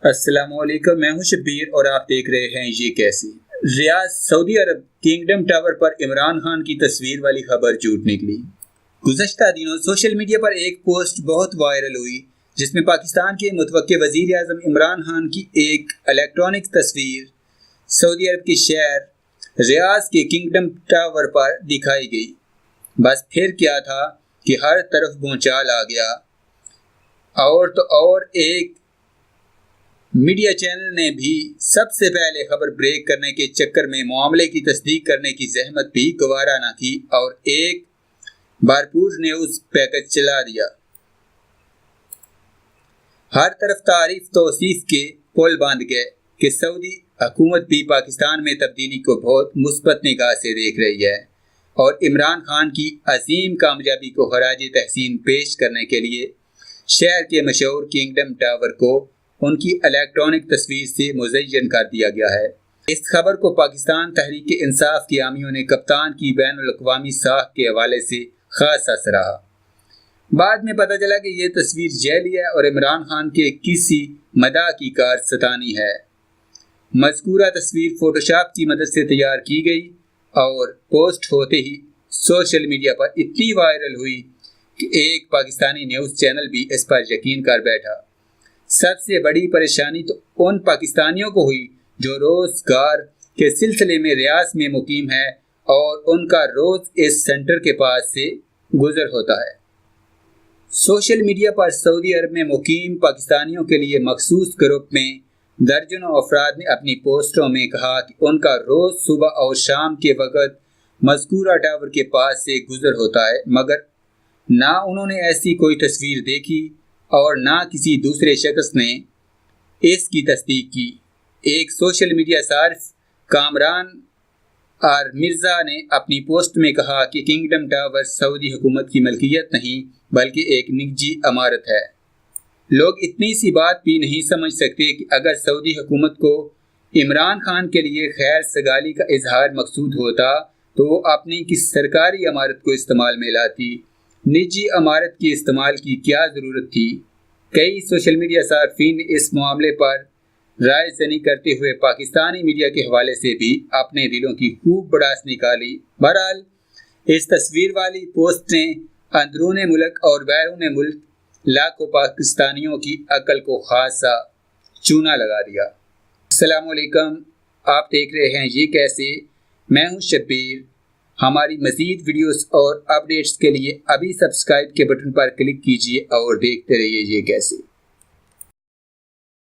अस्सलामुअलैकुम, मैं हूं शब्बीर और आप देख रहे हैं ये कैसे। रियाद सऊदी अरब किंगडम टावर पर इमरान खान की तस्वीर वाली खबर झूठ निकली। गुज़श्ता दिनों सोशल मीडिया पर एक पोस्ट बहुत वायरल हुई जिसमें पाकिस्तान के मुतवक्के वज़ीर आज़म इमरान खान की एक इलेक्ट्रॉनिक तस्वीर सऊदी अरब के शहर रियाद के किंगडम टावर पर दिखाई गई। बस फिर क्या था कि हर तरफ भूचाल आ गया और तो और एक मीडिया चैनल ने भी सबसे पहले खबर ब्रेक करने के चक्कर में मामले की तस्दीक करने की जहमत भी गवारा न की और एक भरपूर न्यूज पैकेज चला दिया। हर तरफ तारीफ तौसीफ के पुल बांध गए कि सऊदी हुकूमत भी पाकिस्तान में तब्दीली को बहुत मुस्बत निगाह से देख रही है और इमरान खान की अजीम कामयाबी को खराज तहसीन पेश करने के लिए शहर के मशहूर किंगडम टावर को उनकी इलेक्ट्रॉनिक तस्वीर से मुज़य्यन कर दिया गया है। इस खबर को पाकिस्तान तहरीक इंसाफ की आमियों ने कप्तान की बैनुल-अक़वामी साख के हवाले से खासा सराहा। बाद में पता चला कि यह तस्वीर जैली है और इमरान खान के किसी मदाह की कारस्तानी है। मज़कूरा तस्वीर फोटोशॉप की मदद से तैयार की गई और पोस्ट होते ही सोशल मीडिया पर इतनी वायरल हुई कि एक पाकिस्तानी न्यूज़ चैनल भी इस पर यकीन कर बैठा। सबसे बड़ी परेशानी तो उन पाकिस्तानियों को हुई जो रोजगार के सिलसिले में रियाद में मुकीम है और उनका रोज इस सेंटर के पास से गुजर होता है। सोशल मीडिया पर सऊदी अरब में मुकीम पाकिस्तानियों के लिए मखसूस ग्रुप में दर्जनों अफराद ने अपनी पोस्टों में कहा कि उनका रोज सुबह और शाम के वक़्त मज़कूरा टावर के पास से गुजर होता है, मगर ना उन्होंने ऐसी कोई तस्वीर देखी और ना किसी दूसरे शख्स ने इसकी तस्दीक की। एक सोशल मीडिया सार्फ कामरान आर मिर्ज़ा ने अपनी पोस्ट में कहा कि किंगडम टावर सऊदी हुकूमत की मलकियत नहीं बल्कि एक निजी इमारत है। लोग इतनी सी बात भी नहीं समझ सकते कि अगर सऊदी हुकूमत को इमरान खान के लिए खैर सगाली का इजहार मकसूद होता तो वो अपनी किस सरकारी इमारत को इस्तेमाल में लाती, निजी इमारत के इस्तेमाल की क्या ज़रूरत थी। कई सोशल मीडिया सार्फिन ने इस मामले पर राय ज़नी करते हुए पाकिस्तानी मीडिया के हवाले से भी अपने दिलों की खूब भड़ास निकाली। बहरहाल इस तस्वीर वाली पोस्ट ने अंदरून मुल्क और बैरून मुल्क लाखों पाकिस्तानियों की अकल को खासा चूना लगा दिया। अस्सलामु अलैकुम, आप देख रहे हैं ये कैसे। मैं हूँ शब्बीर। हमारी मज़ीद वीडियोस और अपडेट्स के लिए अभी सब्सक्राइब के बटन पर क्लिक कीजिए और देखते रहिए ये कैसे।